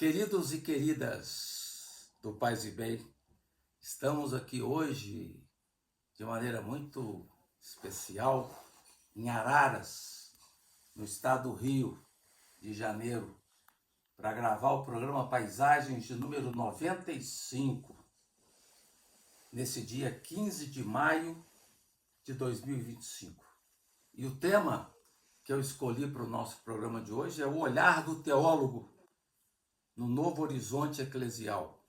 Queridos e queridas do Paz e Bem, estamos aqui hoje de maneira muito especial em Araras, no estado do Rio de Janeiro, para gravar o programa Paisagens de número 95, nesse dia 15 de maio de 2025. E o tema que eu escolhi para o nosso programa de hoje é o olhar do teólogo no Novo Horizonte Eclesial.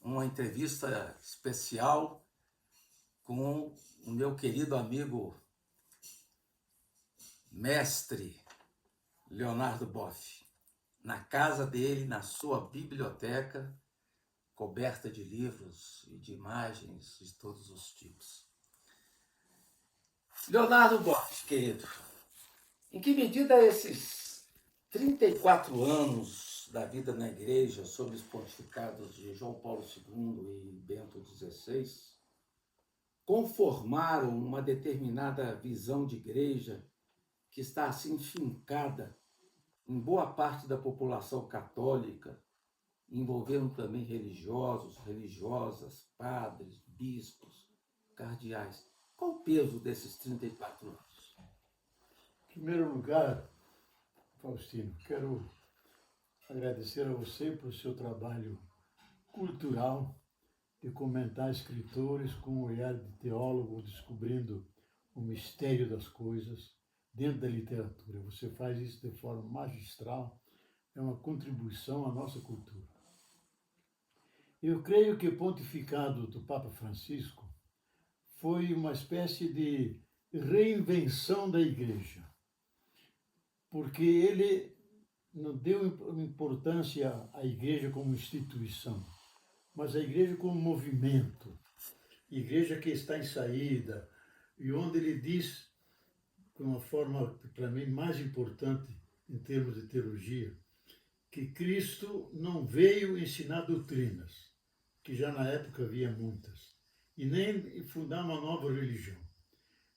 Uma entrevista especial com o meu querido amigo mestre Leonardo Boff, na casa dele, na sua biblioteca, coberta de livros e de imagens de todos os tipos. Leonardo Boff, querido, em que medida esses 34 anos da vida na igreja, sob os pontificados de João Paulo II e Bento XVI, conformaram uma determinada visão de igreja que está assim fincada em boa parte da população católica, envolvendo também religiosos, religiosas, padres, bispos, cardeais? Qual o peso desses 34 anos? Em primeiro lugar, Faustino, quero agradecer a você por seu trabalho cultural de comentar escritores com um olhar de teólogo, descobrindo o mistério das coisas dentro da literatura. Você faz isso de forma magistral, é uma contribuição à nossa cultura. Eu creio que o pontificado do Papa Francisco foi uma espécie de reinvenção da igreja, porque ele não deu importância à igreja como instituição, mas à igreja como movimento, igreja que está em saída, e onde ele diz, de uma forma, para mim, mais importante em termos de teologia, que Cristo não veio ensinar doutrinas, que já na época havia muitas, e nem fundar uma nova religião.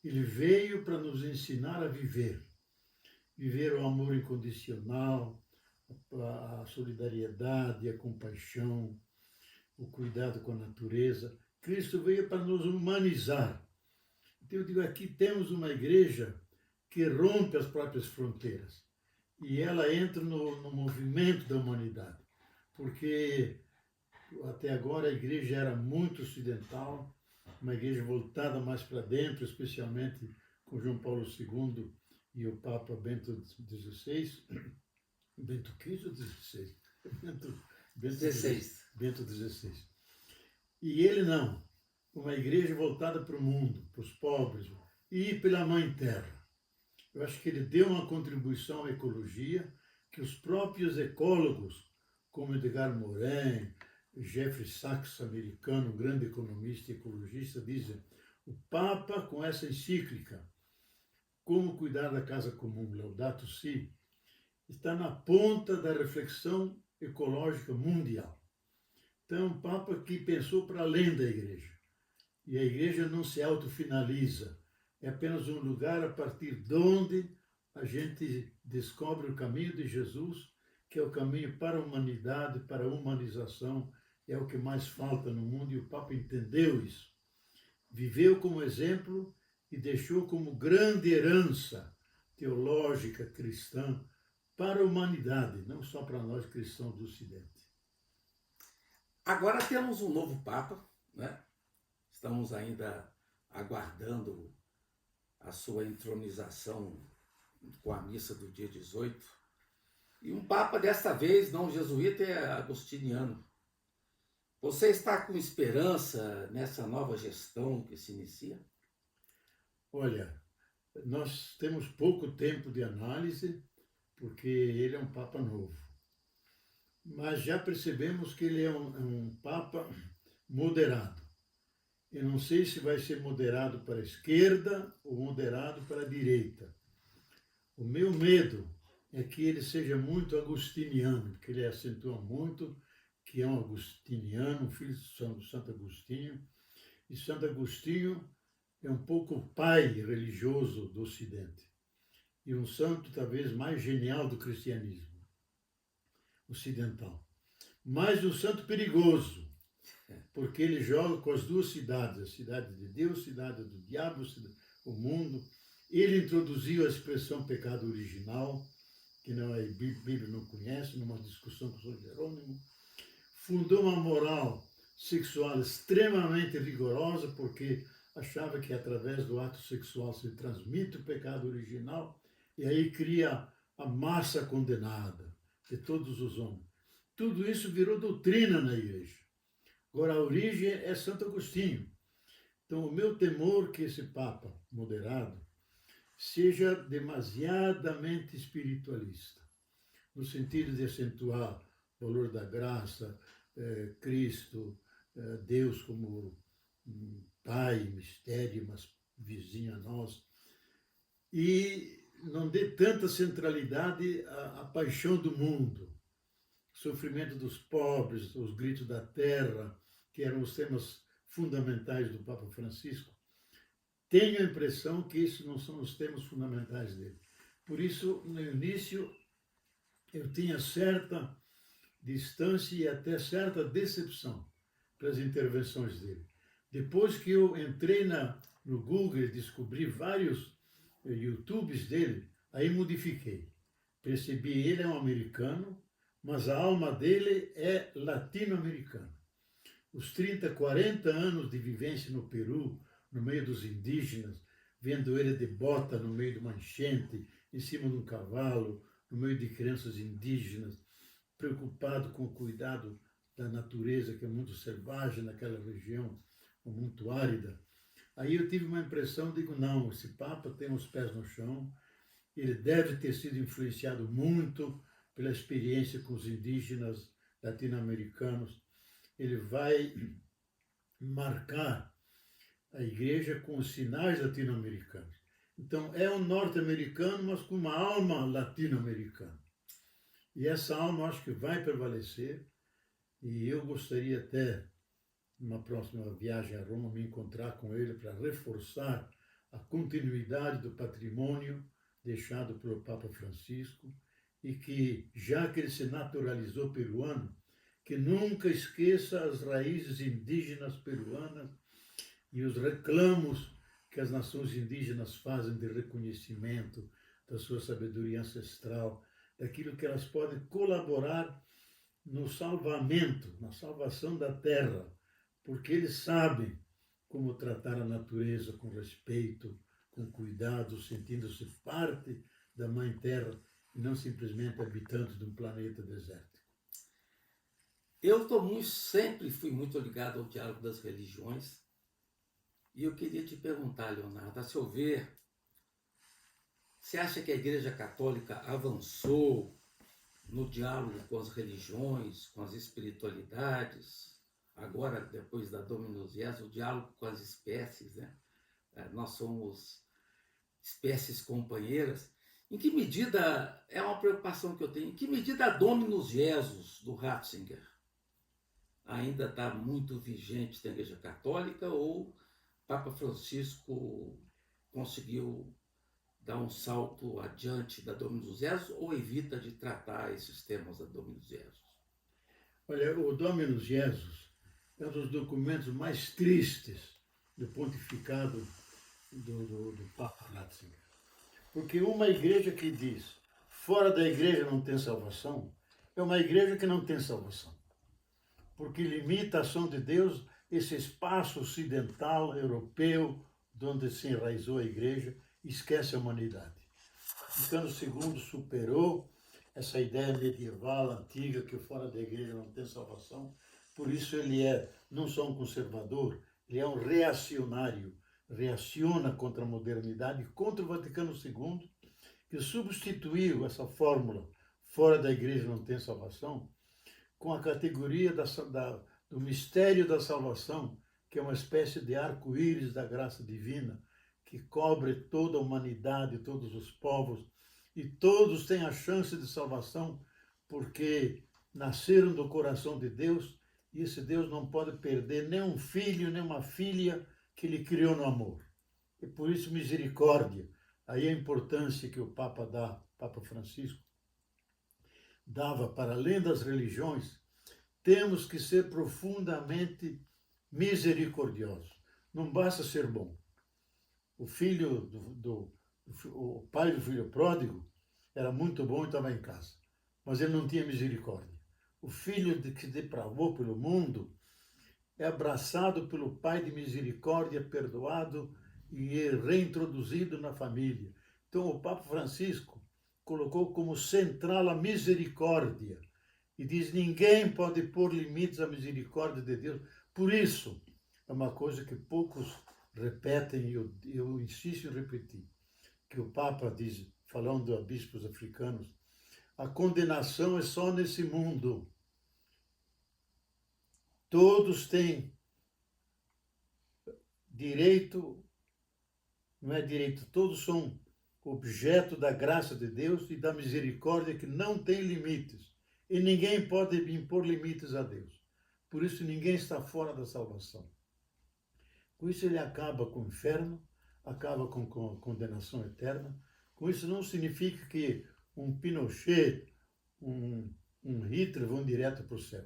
Ele veio para nos ensinar a viver o amor incondicional, a solidariedade, a compaixão, o cuidado com a natureza. Cristo veio para nos humanizar. Então eu digo, aqui temos uma igreja que rompe as próprias fronteiras e ela entra no movimento da humanidade, porque até agora a igreja era muito ocidental, uma igreja voltada mais para dentro, especialmente com João Paulo II e o Papa Bento XVI, Bento XV ou XVI? Bento XVI. E ele não, uma igreja voltada para o mundo, para os pobres, e pela Mãe Terra. Eu acho que ele deu uma contribuição à ecologia que os próprios ecólogos, como Edgar Morin, Jeffrey Sachs, americano, um grande economista e ecologista, dizem: o Papa, com essa encíclica, Como Cuidar da Casa Comum, Laudato Si, está na ponta da reflexão ecológica mundial. Então, um Papa que pensou para além da igreja. E a igreja não se autofinaliza, é apenas um lugar a partir de onde a gente descobre o caminho de Jesus, que é o caminho para a humanidade, para a humanização, é o que mais falta no mundo, e o Papa entendeu isso. Viveu como exemplo e deixou como grande herança teológica cristã para a humanidade, não só para nós cristãos do Ocidente. Agora temos um novo Papa, né? Estamos ainda aguardando a sua entronização com a missa do dia 18. E um Papa, desta vez, não jesuíta, é agostiniano. Você está com esperança nessa nova gestão que se inicia? Olha, nós temos pouco tempo de análise, porque ele é um Papa novo. Mas já percebemos que ele é um Papa moderado. Eu não sei se vai ser moderado para a esquerda ou moderado para a direita. O meu medo é que ele seja muito agostiniano, porque ele acentua muito que é um agostiniano, um filho de Santo Agostinho. E Santo Agostinho é um pouco o pai religioso do Ocidente. E um santo talvez mais genial do cristianismo ocidental. mas um santo perigoso, porque ele joga com as duas cidades, a cidade de Deus, a cidade do diabo, o mundo. Ele introduziu a expressão pecado original, que não, a Bíblia não conhece, numa discussão com o São Jerônimo. Fundou uma moral sexual extremamente rigorosa, porque achava que através do ato sexual se transmite o pecado original, e aí cria a massa condenada de todos os homens. Tudo isso virou doutrina na igreja. Agora, a origem é Santo Agostinho. Então, o meu temor é que esse Papa moderado seja demasiadamente espiritualista, no sentido de acentuar o valor da graça, Cristo, Deus como Pai, mistério, mas vizinho a nós, e não dê tanta centralidade à paixão do mundo, sofrimento dos pobres, os gritos da terra, que eram os temas fundamentais do Papa Francisco. Tenho a impressão que esses não são os temas fundamentais dele. Por isso, no início, eu tinha certa distância e até certa decepção para as intervenções dele. Depois que eu entrei no Google e descobri vários YouTubes dele, aí modifiquei. Percebi, ele é um americano, mas a alma dele é latino-americana. Os 30, 40 anos de vivência no Peru, no meio dos indígenas, vendo ele de bota no meio de uma enchente, em cima de um cavalo, no meio de crianças indígenas, preocupado com o cuidado da natureza, que é muito selvagem naquela região, muito árida. Aí eu tive uma impressão, digo, não, esse Papa tem os pés no chão, ele deve ter sido influenciado muito pela experiência com os indígenas latino-americanos. Ele vai marcar a igreja com os sinais latino-americanos. Então, é um norte-americano, mas com uma alma latino-americana. E essa alma acho que vai prevalecer, e eu gostaria até, numa próxima viagem a Roma, me encontrar com ele para reforçar a continuidade do patrimônio deixado pelo Papa Francisco, e que, já que ele se naturalizou peruano, que nunca esqueça as raízes indígenas peruanas e os reclamos que as nações indígenas fazem de reconhecimento da sua sabedoria ancestral, daquilo que elas podem colaborar no salvamento, na salvação da terra, porque eles sabem como tratar a natureza com respeito, com cuidado, sentindo-se parte da Mãe Terra e não simplesmente habitantes de um planeta desértico. Eu sempre fui muito ligado ao diálogo das religiões, e eu queria te perguntar, Leonardo, a seu ver, você acha que a Igreja Católica avançou no diálogo com as religiões, com as espiritualidades? Agora, depois da Dominus Jesus, o diálogo com as espécies, né? Nós somos espécies companheiras. Em que medida, é uma preocupação que eu tenho, em que medida a Dominus Jesus do Ratzinger ainda está muito vigente na Igreja Católica, ou Papa Francisco conseguiu dar um salto adiante da Dominus Jesus, ou evita de tratar esses temas da Dominus Jesus? Olha, o Dominus Jesus é um dos documentos mais tristes do pontificado do Papa Ratzinger. Porque uma igreja que diz, fora da igreja não tem salvação, é uma igreja que não tem salvação. Porque limita a ação de Deus, esse espaço ocidental, europeu, onde se enraizou a igreja, e esquece a humanidade. Vaticano II superou essa ideia medieval, antiga, que fora da igreja não tem salvação. Por isso ele é não só um conservador, ele é um reacionário, reaciona contra a modernidade, contra o Vaticano II, que substituiu essa fórmula, fora da igreja não tem salvação, com a categoria do mistério da salvação, que é uma espécie de arco-íris da graça divina, que cobre toda a humanidade, todos os povos, e todos têm a chance de salvação, porque nasceram do coração de Deus, e esse Deus não pode perder nem um filho, nem uma filha que ele criou no amor. E por isso misericórdia. Aí a importância que o Papa Francisco, dava para além das religiões, temos que ser profundamente misericordiosos. Não basta ser bom. O filho o pai do filho pródigo era muito bom e estava em casa, mas ele não tinha misericórdia. O filho que depravou pelo mundo é abraçado pelo pai de misericórdia, perdoado e reintroduzido na família. Então o Papa Francisco colocou como central a misericórdia e diz: ninguém pode pôr limites à misericórdia de Deus. Por isso, é uma coisa que poucos repetem e eu insisto em repetir, que o Papa diz, falando a bispos africanos: a condenação é só nesse mundo. Todos têm direito, não é direito, todos são objeto da graça de Deus e da misericórdia que não tem limites. E ninguém pode impor limites a Deus. Por isso ninguém está fora da salvação. Com isso ele acaba com o inferno, acaba com a condenação eterna. Com isso não significa que um Pinochet, um Hitler vão direto para o céu.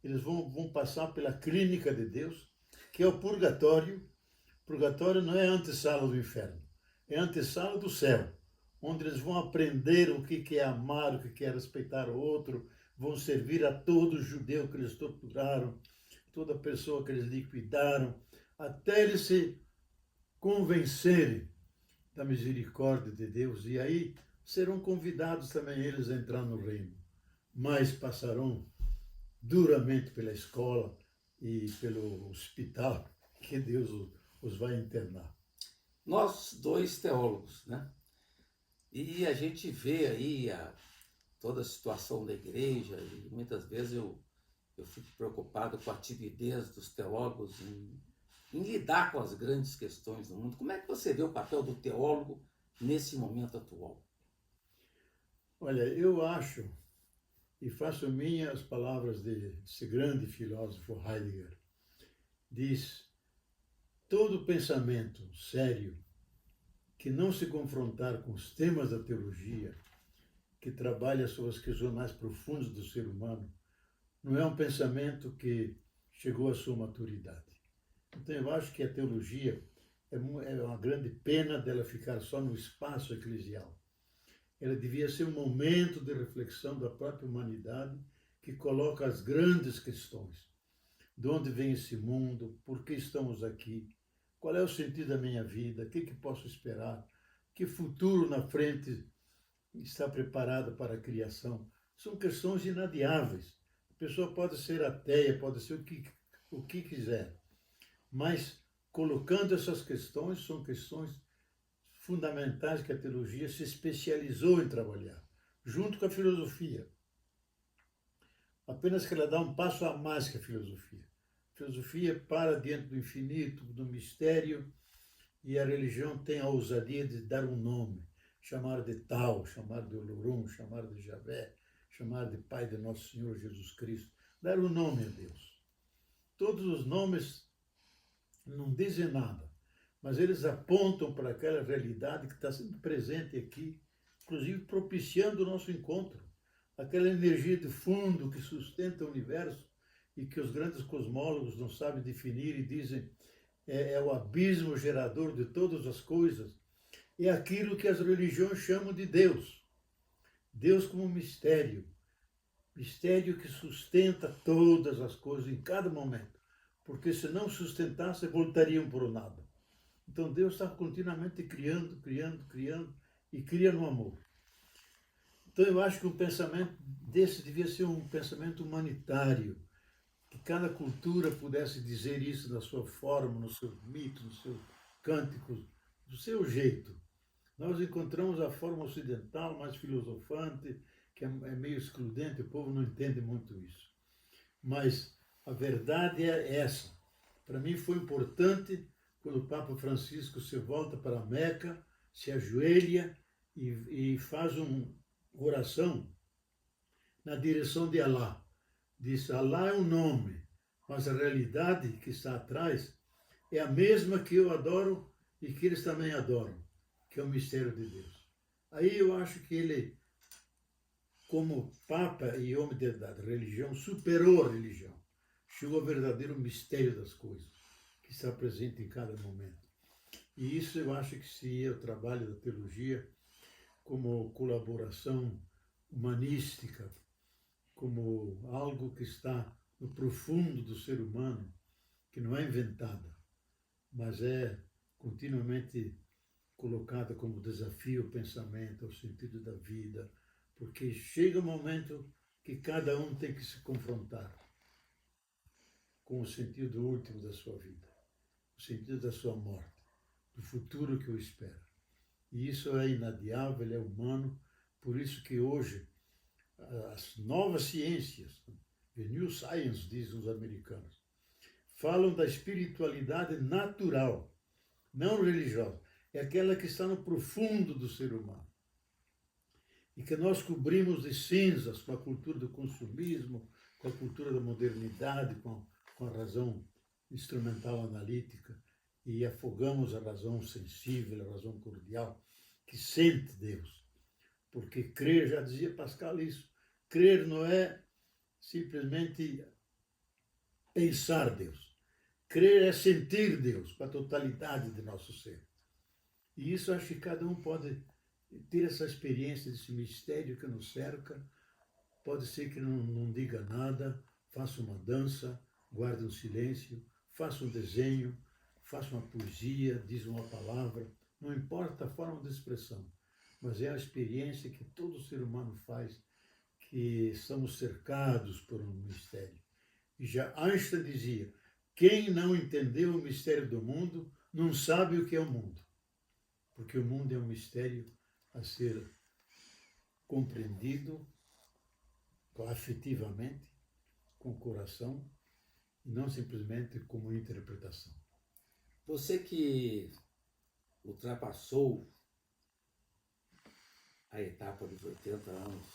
Eles vão passar pela clínica de Deus, que é o purgatório. O purgatório não é a antessala do inferno, é a antessala do céu, onde eles vão aprender o que é amar, o que é respeitar o outro, vão servir a todo judeu que eles torturaram, toda pessoa que eles liquidaram, até eles se convencerem da misericórdia de Deus, e aí serão convidados também eles a entrar no reino, mas passarão duramente pela escola e pelo hospital que Deus os vai internar. Nós dois teólogos, né? E a gente vê aí toda a situação da igreja, e muitas vezes eu fico preocupado com a timidez dos teólogos em lidar com as grandes questões do mundo. Como é que você vê o papel do teólogo nesse momento atual? Olha, eu acho, e faço minhas as palavras desse grande filósofo Heidegger, diz: todo pensamento sério que não se confrontar com os temas da teologia, que trabalha sobre as questões mais profundas do ser humano, não é um pensamento que chegou à sua maturidade. Então eu acho que a teologia é uma grande pena dela ficar só no espaço eclesial. Ela devia ser um momento de reflexão da própria humanidade que coloca as grandes questões. De onde vem esse mundo? Por que estamos aqui? Qual é o sentido da minha vida? O que posso esperar? Que futuro na frente está preparado para a criação? São questões inadiáveis. A pessoa pode ser ateia, pode ser o que quiser, mas colocando essas questões, são questões fundamentais que a teologia se especializou em trabalhar, junto com a filosofia. Apenas que ela dá um passo a mais que a filosofia. A filosofia para diante do infinito, do mistério, e a religião tem a ousadia de dar um nome, chamar de Tao, chamar de Olorum, chamar de Javé, chamar de Pai de Nosso Senhor Jesus Cristo, dar um nome a Deus. Todos os nomes não dizem nada, mas eles apontam para aquela realidade que está sempre presente aqui, inclusive propiciando o nosso encontro, aquela energia de fundo que sustenta o universo e que os grandes cosmólogos não sabem definir e dizem é o abismo gerador de todas as coisas, é aquilo que as religiões chamam de Deus. Deus como mistério, mistério que sustenta todas as coisas em cada momento, porque se não sustentasse, voltariam para o nada. Então Deus está continuamente criando, criando, criando e cria no amor. Então eu acho que um pensamento desse devia ser um pensamento humanitário, que cada cultura pudesse dizer isso da sua forma, no seu mito, no seu cântico, do seu jeito. Nós encontramos a forma ocidental mais filosofante, que é meio excludente, o povo não entende muito isso. Mas a verdade é essa. Para mim foi importante quando o Papa Francisco se volta para a Meca, se ajoelha e faz uma oração na direção de Alá. Diz: Alá é um nome, mas a realidade que está atrás é a mesma que eu adoro e que eles também adoram, que é o mistério de Deus. Aí eu acho que ele como Papa e homem de verdade, religião superou a religião. Chegou ao verdadeiro mistério das coisas, que está presente em cada momento. E isso eu acho que seria o trabalho da teologia como colaboração humanística, como algo que está no profundo do ser humano, que não é inventada, mas é continuamente colocada como desafio ao pensamento, ao sentido da vida, porque chega um momento que cada um tem que se confrontar com o sentido último da sua vida, o sentido da sua morte, do futuro que o espera. E isso é inadiável, é humano, por isso que hoje as novas ciências, the new science, dizem os americanos, falam da espiritualidade natural, não religiosa. É aquela que está no profundo do ser humano. E que nós cobrimos de cinzas com a cultura do consumismo, com a cultura da modernidade, com a razão instrumental analítica, e afogamos a razão sensível, a razão cordial, que sente Deus. Porque crer, já dizia Pascal isso, crer não é simplesmente pensar Deus. Crer é sentir Deus com a totalidade de nosso ser. E isso acho que cada um pode ter essa experiência desse mistério que nos cerca. Pode ser que não diga nada, faça uma dança, guarde um silêncio, faça um desenho, faça uma poesia, diz uma palavra, não importa a forma de expressão, mas é a experiência que todo ser humano faz, que estamos cercados por um mistério. E já Einstein dizia, quem não entendeu o mistério do mundo não sabe o que é o mundo, porque o mundo é um mistério a ser compreendido afetivamente, com o coração, e não simplesmente como interpretação. Você que ultrapassou a etapa dos 80 anos,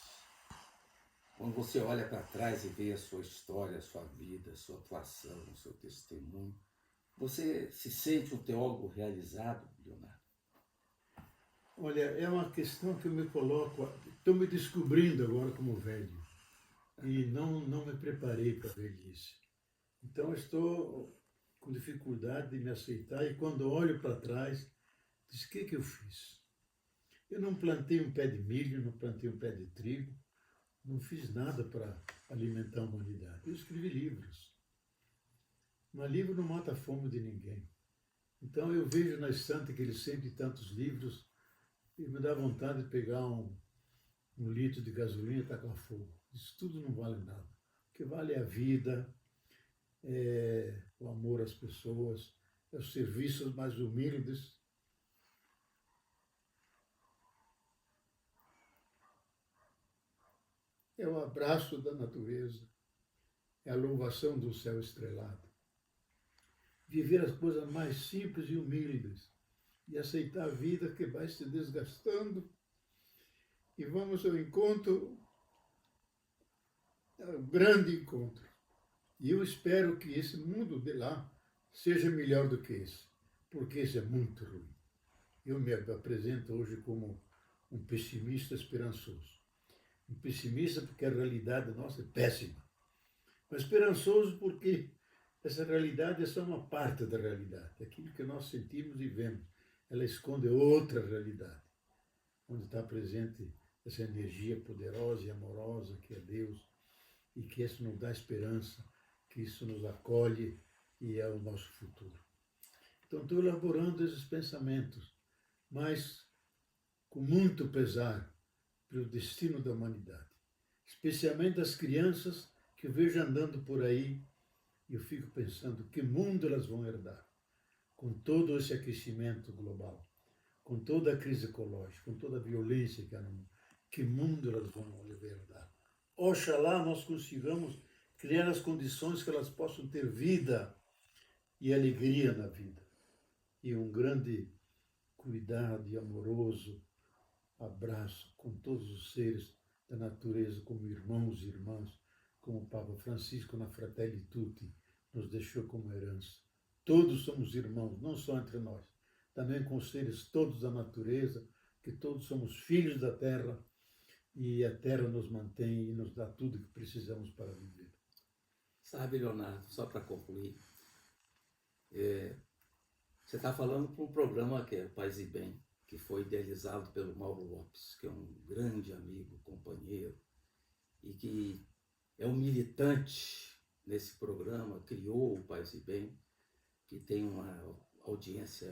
quando você olha para trás e vê a sua história, a sua vida, a sua atuação, o seu testemunho, você se sente um teólogo realizado, Leonardo? Olha, é uma questão que eu me coloco, estou me descobrindo agora como velho, e não me preparei para a velhice. Então estou com dificuldade de me aceitar, e quando olho para trás, diz, o que eu fiz? Eu não plantei um pé de milho, não plantei um pé de trigo, não fiz nada para alimentar a humanidade. Eu escrevi livros. Mas livro não mata a fome de ninguém. Então eu vejo na estante aqueles cento e tantos livros e me dá vontade de pegar um litro de gasolina e tacar fogo. Isso tudo não vale nada. O que vale é a vida, é o amor às pessoas, é os serviços mais humildes. É o abraço da natureza, é a louvação do céu estrelado. Viver as coisas mais simples e humildes e aceitar a vida que vai se desgastando e vamos ao encontro, ao grande encontro. E eu espero que esse mundo de lá seja melhor do que esse, porque esse é muito ruim. Eu me apresento hoje como um pessimista esperançoso. Um pessimista porque a realidade nossa é péssima, mas esperançoso porque essa realidade é só uma parte da realidade, aquilo que nós sentimos e vemos. Ela esconde outra realidade, onde está presente essa energia poderosa e amorosa que é Deus, e que isso nos dá esperança, que isso nos acolhe e é o nosso futuro. Então estou elaborando esses pensamentos, mas com muito pesar pelo destino da humanidade, especialmente das crianças que eu vejo andando por aí, e eu fico pensando que mundo elas vão herdar, com todo esse aquecimento global, com toda a crise ecológica, com toda a violência que há no mundo, que mundo elas vão herdar. Oxalá nós consigamos criar as condições que elas possam ter vida e alegria na vida, e um grande cuidado e amoroso abraço com todos os seres da natureza como irmãos e irmãs, como o Papa Francisco na Fratelli Tutti nos deixou como herança. Todos somos irmãos, não só entre nós, também com os seres todos da natureza, que todos somos filhos da terra e a terra nos mantém e nos dá tudo que precisamos para viver. Sabe, Leonardo, só para concluir, você está falando para um programa que é Paz e Bem, que foi idealizado pelo Mauro Lopes, que é um grande amigo, companheiro, e que é um militante nesse programa, criou o Paz e Bem, que tem uma audiência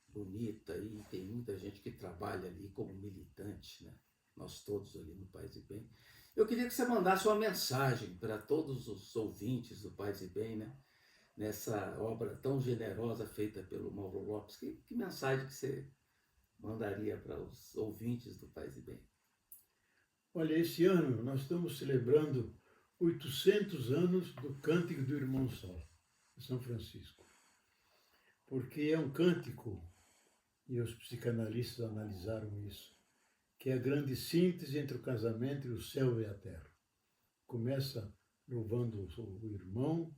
bonita e tem muita gente que trabalha ali como militante, né? Nós todos ali no Paz e Bem. Eu queria que você mandasse uma mensagem para todos os ouvintes do Paz e Bem, né? Nessa obra tão generosa feita pelo Mauro Lopes. Que mensagem que você mandaria para os ouvintes do Paz e Bem? Olha, esse ano nós estamos celebrando 800 anos do Cântico do Irmão Sol, de São Francisco. Porque é um cântico, e os psicanalistas analisaram isso, que é a grande síntese entre o casamento e o céu e a terra. Começa louvando o irmão,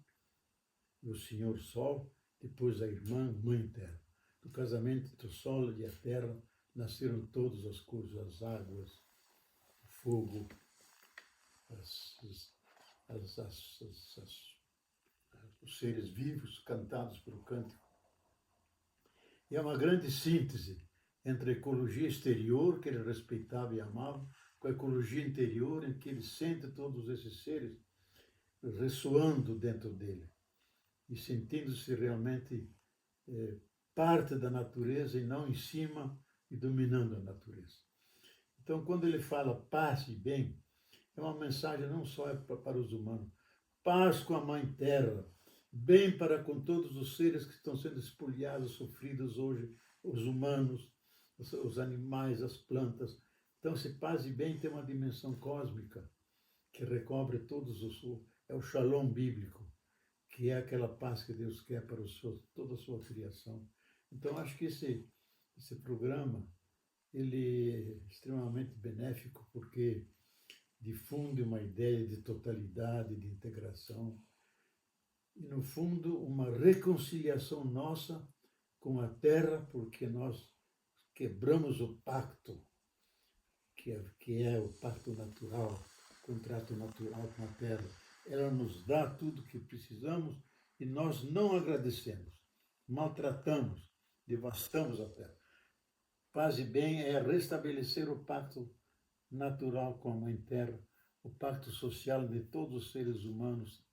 o Senhor Sol, depois a irmã, Mãe Terra. Do casamento entre o Sol e a terra nasceram todas as coisas, as águas, o fogo, os seres vivos cantados pelo cântico. E é uma grande síntese entre a ecologia exterior, que ele respeitava e amava, com a ecologia interior, em que ele sente todos esses seres ressoando dentro dele e sentindo-se realmente parte da natureza e não em cima e dominando a natureza. Então, quando ele fala paz e bem, é uma mensagem não só para os humanos, paz com a Mãe Terra, bem para com todos os seres que estão sendo espoliados, sofridos hoje, os humanos, os animais, as plantas. Então, esse paz e bem tem uma dimensão cósmica que recobre todos os... É o shalom bíblico, que é aquela paz que Deus quer para toda a sua criação. Então, acho que esse programa ele é extremamente benéfico porque difunde uma ideia de totalidade, de integração e, no fundo, uma reconciliação nossa com a Terra, porque nós quebramos o pacto, que é o pacto natural, o contrato natural com a Terra. Ela nos dá tudo o que precisamos e nós não agradecemos, maltratamos, devastamos a Terra. Paz e bem é restabelecer o pacto natural com a Mãe Terra, o pacto social de todos os seres humanos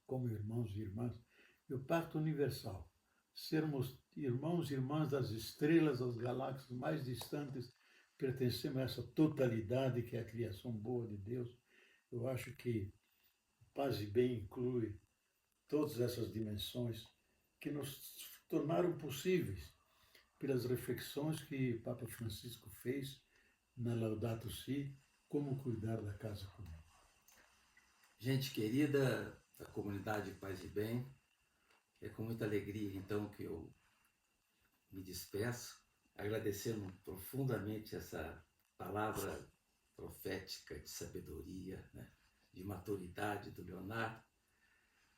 como irmãos e irmãs, e o pacto universal, sermos irmãos e irmãs das estrelas, das galáxias mais distantes, pertencemos a essa totalidade que é a criação boa de Deus. Eu acho que paz e bem inclui todas essas dimensões que nos tornaram possíveis pelas reflexões que o Papa Francisco fez na Laudato Si, como cuidar da casa comum. Gente querida da comunidade Paz e Bem, é com muita alegria então que eu me despeço, agradecendo profundamente essa palavra profética de sabedoria, né, de maturidade do Leonardo.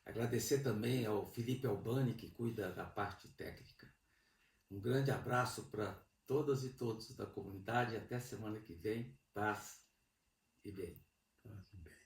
Agradecer também ao Felipe Albani, que cuida da parte técnica. Um grande abraço para todas e todos da comunidade. Até semana que vem. Paz e bem. Paz e bem.